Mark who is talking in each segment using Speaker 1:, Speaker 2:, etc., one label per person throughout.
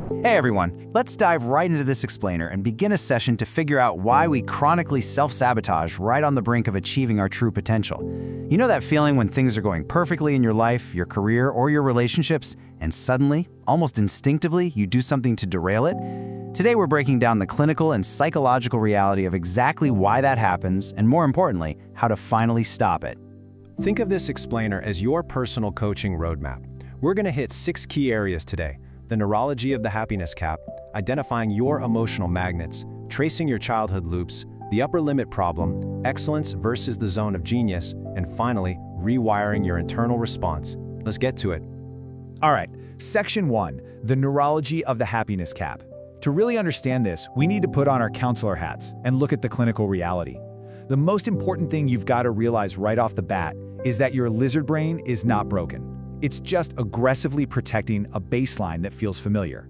Speaker 1: Hey everyone, let's dive right into this explainer and begin a session to figure out why we chronically self-sabotage right on the brink of achieving our true potential. You know that feeling when things are going perfectly in your life, your career, or your relationships, and suddenly, almost instinctively, you do something to derail it? Today we're breaking down the clinical and psychological reality of exactly why that happens, and more importantly, how to finally stop it.
Speaker 2: Think of this explainer as your personal coaching roadmap. We're going to hit 6 key areas today: the neurology of the happiness cap, identifying your emotional magnets, tracing your childhood loops, the upper limit problem, excellence versus the zone of genius, and finally, rewiring your internal response. Let's get to it.
Speaker 3: All right, Section 1, the neurology of the happiness cap. To really understand this, we need to put on our counselor hats and look at the clinical reality. The most important thing you've got to realize right off the bat is that your lizard brain is not broken. It's just aggressively protecting a baseline that feels familiar.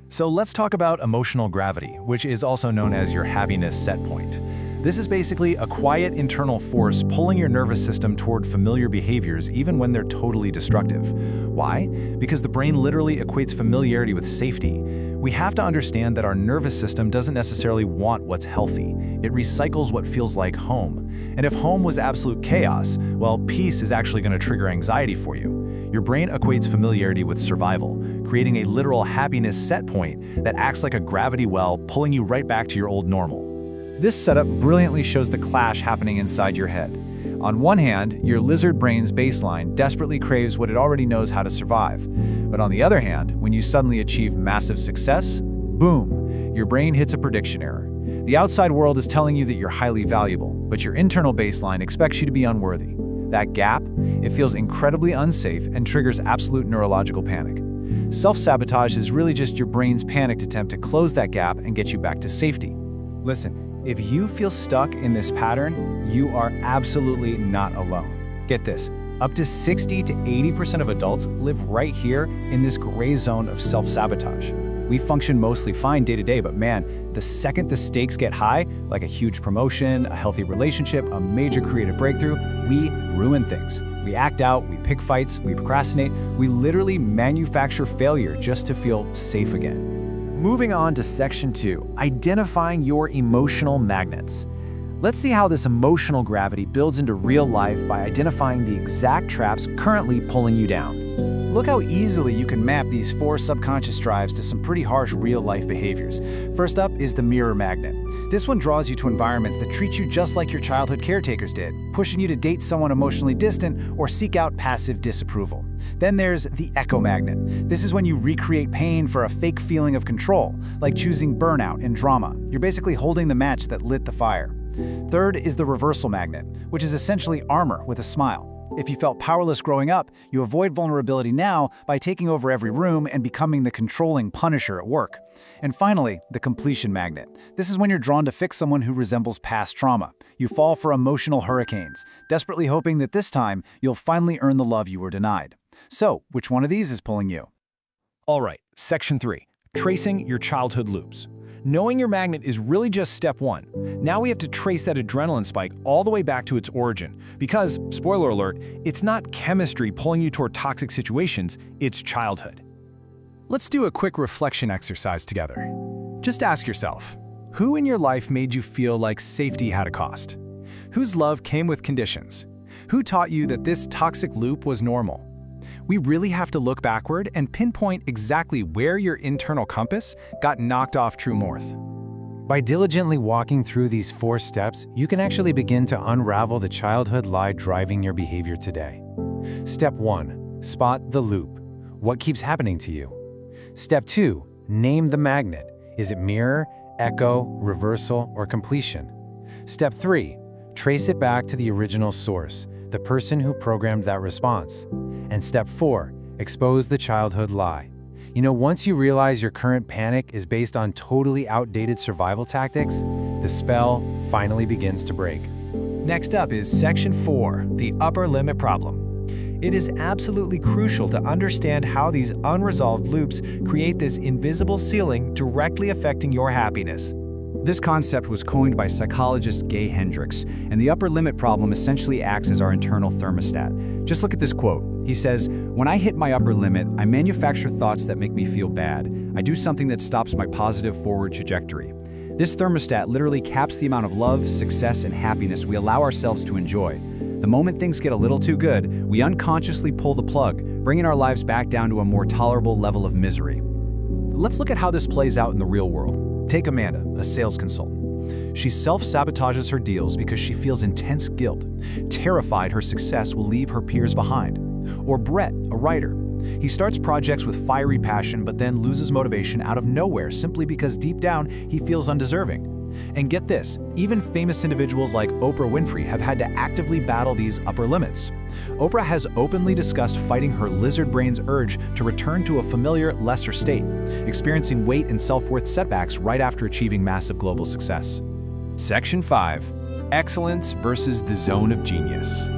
Speaker 4: So let's talk about emotional gravity, which is also known as your happiness set point. This is basically a quiet internal force pulling your nervous system toward familiar behaviors even when they're totally destructive. Why? Because the brain literally equates familiarity with safety. We have to understand that our nervous system doesn't necessarily want what's healthy. It recycles what feels like home. And if home was absolute chaos, well, peace is actually going to trigger anxiety for you. Your brain equates familiarity with survival, creating a literal happiness set point that acts like a gravity well, pulling you right back to your old normal.
Speaker 3: This setup brilliantly shows the clash happening inside your head. On one hand, your lizard brain's baseline desperately craves what it already knows how to survive. But on the other hand, when you suddenly achieve massive success, boom, your brain hits a prediction error. The outside world is telling you that you're highly valuable, but your internal baseline expects you to be unworthy. That gap, it feels incredibly unsafe and triggers absolute neurological panic. Self-sabotage is really just your brain's panicked attempt to close that gap and get you back to safety.
Speaker 1: Listen, if you feel stuck in this pattern, you are absolutely not alone. Get this, up to 60 to 80% of adults live right here in this gray zone of self-sabotage. We function mostly fine day to day, but man, the second the stakes get high, like a huge promotion, a healthy relationship, a major creative breakthrough, we ruin things. We act out, we pick fights, we procrastinate, we literally manufacture failure just to feel safe again. Moving on to Section 2, identifying your emotional magnets. Let's see how this emotional gravity builds into real life by identifying the exact traps currently pulling you down. Look how easily you can map these 4 subconscious drives to some pretty harsh real-life behaviors. First up is the mirror magnet. This one draws you to environments that treat you just like your childhood caretakers did, pushing you to date someone emotionally distant or seek out passive disapproval. Then there's the echo magnet. This is when you recreate pain for a fake feeling of control, like choosing burnout in drama. You're basically holding the match that lit the fire. Third is the reversal magnet, which is essentially armor with a smile. If you felt powerless growing up, you avoid vulnerability now by taking over every room and becoming the controlling punisher at work. And finally, the completion magnet. This is when you're drawn to fix someone who resembles past trauma. You fall for emotional hurricanes, desperately hoping that this time you'll finally earn the love you were denied. So, which one of these is pulling you?
Speaker 4: All right, Section 3, tracing your childhood loops. Knowing your magnet is really just step 1. Now we have to trace that adrenaline spike all the way back to its origin. Because, spoiler alert, it's not chemistry pulling you toward toxic situations, it's childhood. Let's do a quick reflection exercise together. Just ask yourself, who in your life made you feel like safety had a cost? Whose love came with conditions? Who taught you that this toxic loop was normal? We really have to look backward and pinpoint exactly where your internal compass got knocked off true north.
Speaker 5: By diligently walking through these 4 steps, you can actually begin to unravel the childhood lie driving your behavior today. Step 1. Spot the loop. What keeps happening to you? Step 2. Name the magnet. Is it mirror, echo, reversal, or completion? Step 3. Trace it back to the original source, the person who programmed that response. And step 4, expose the childhood lie. You know, once you realize your current panic is based on totally outdated survival tactics, the spell finally begins to break.
Speaker 4: Next up is Section 4, the upper limit problem. It is absolutely crucial to understand how these unresolved loops create this invisible ceiling directly affecting your happiness.
Speaker 1: This concept was coined by psychologist Gay Hendricks, and the upper limit problem essentially acts as our internal thermostat. Just look at this quote. He says, "When I hit my upper limit, I manufacture thoughts that make me feel bad. I do something that stops my positive forward trajectory." This thermostat literally caps the amount of love, success, and happiness we allow ourselves to enjoy. The moment things get a little too good, we unconsciously pull the plug, bringing our lives back down to a more tolerable level of misery.
Speaker 4: Let's look at how this plays out in the real world. Take Amanda, a sales consultant. She self-sabotages her deals because she feels intense guilt, terrified her success will leave her peers behind. Or Brett, a writer. He starts projects with fiery passion but then loses motivation out of nowhere simply because deep down he feels undeserving. And get this, even famous individuals like Oprah Winfrey have had to actively battle these upper limits. Oprah has openly discussed fighting her lizard brain's urge to return to a familiar, lesser state, experiencing weight and self-worth setbacks right after achieving massive global success.
Speaker 3: Section 5. Excellence versus the zone of genius.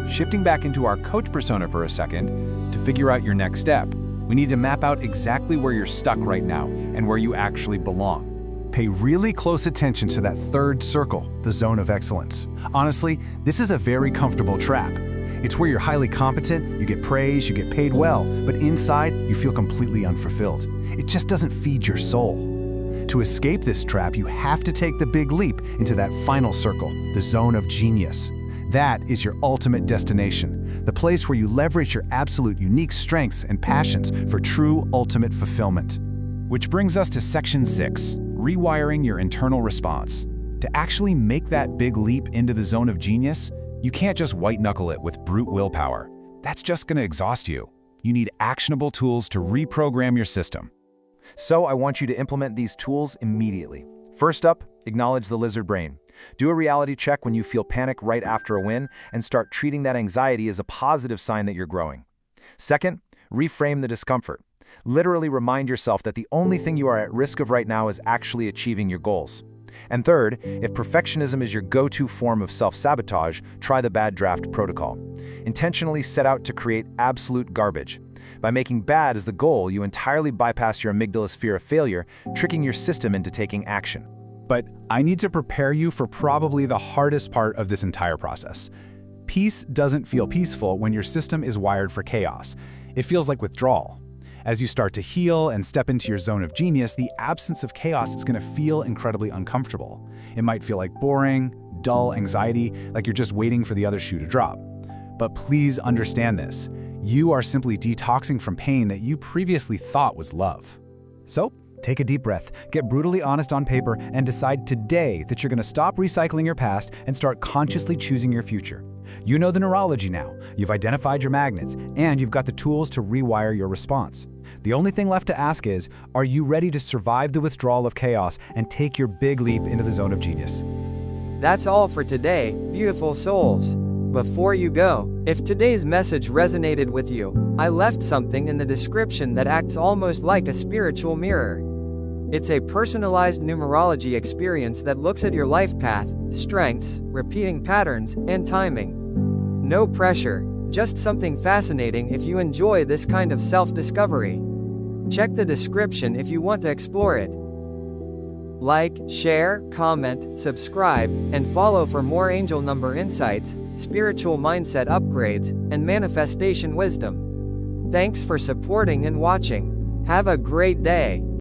Speaker 3: Shifting back into our coach persona for a second, to figure out your next step, we need to map out exactly where you're stuck right now and where you actually belong.
Speaker 4: Pay really close attention to that third circle, the zone of excellence. Honestly, this is a very comfortable trap. It's where you're highly competent, you get praise, you get paid well, but inside, you feel completely unfulfilled. It just doesn't feed your soul. To escape this trap, you have to take the big leap into that final circle, the zone of genius. That is your ultimate destination, the place where you leverage your absolute unique strengths and passions for true ultimate fulfillment.
Speaker 3: Which brings us to Section 6, rewiring your internal response. To actually make that big leap into the zone of genius, you can't just white-knuckle it with brute willpower. That's just going to exhaust you. You need actionable tools to reprogram your system. So I want you to implement these tools immediately. First up, acknowledge the lizard brain. Do a reality check when you feel panic right after a win and start treating that anxiety as a positive sign that you're growing. Second, reframe the discomfort. Literally remind yourself that the only thing you are at risk of right now is actually achieving your goals. And third, if perfectionism is your go-to form of self-sabotage, try the bad draft protocol. Intentionally set out to create absolute garbage. By making bad as the goal, you entirely bypass your amygdala's fear of failure, tricking your system into taking action.
Speaker 4: But I need to prepare you for probably the hardest part of this entire process. Peace doesn't feel peaceful when your system is wired for chaos. It feels like withdrawal. As you start to heal and step into your zone of genius, the absence of chaos is going to feel incredibly uncomfortable. It might feel like boring, dull anxiety, like you're just waiting for the other shoe to drop. But please understand this. You are simply detoxing from pain that you previously thought was love.
Speaker 1: So, take a deep breath, get brutally honest on paper, and decide today that you're going to stop recycling your past and start consciously choosing your future. You know the neurology now, you've identified your magnets, and you've got the tools to rewire your response. The only thing left to ask is, are you ready to survive the withdrawal of chaos and take your big leap into the zone of genius?
Speaker 6: That's all for today, beautiful souls. Before you go, if today's message resonated with you, I left something in the description that acts almost like a spiritual mirror. It's a personalized numerology experience that looks at your life path, strengths, repeating patterns, and timing. No pressure, just something fascinating if you enjoy this kind of self-discovery. Check the description if you want to explore it. Like, share, comment, subscribe, and follow for more angel number insights, spiritual mindset upgrades, and manifestation wisdom. Thanks for supporting and watching. Have a great day.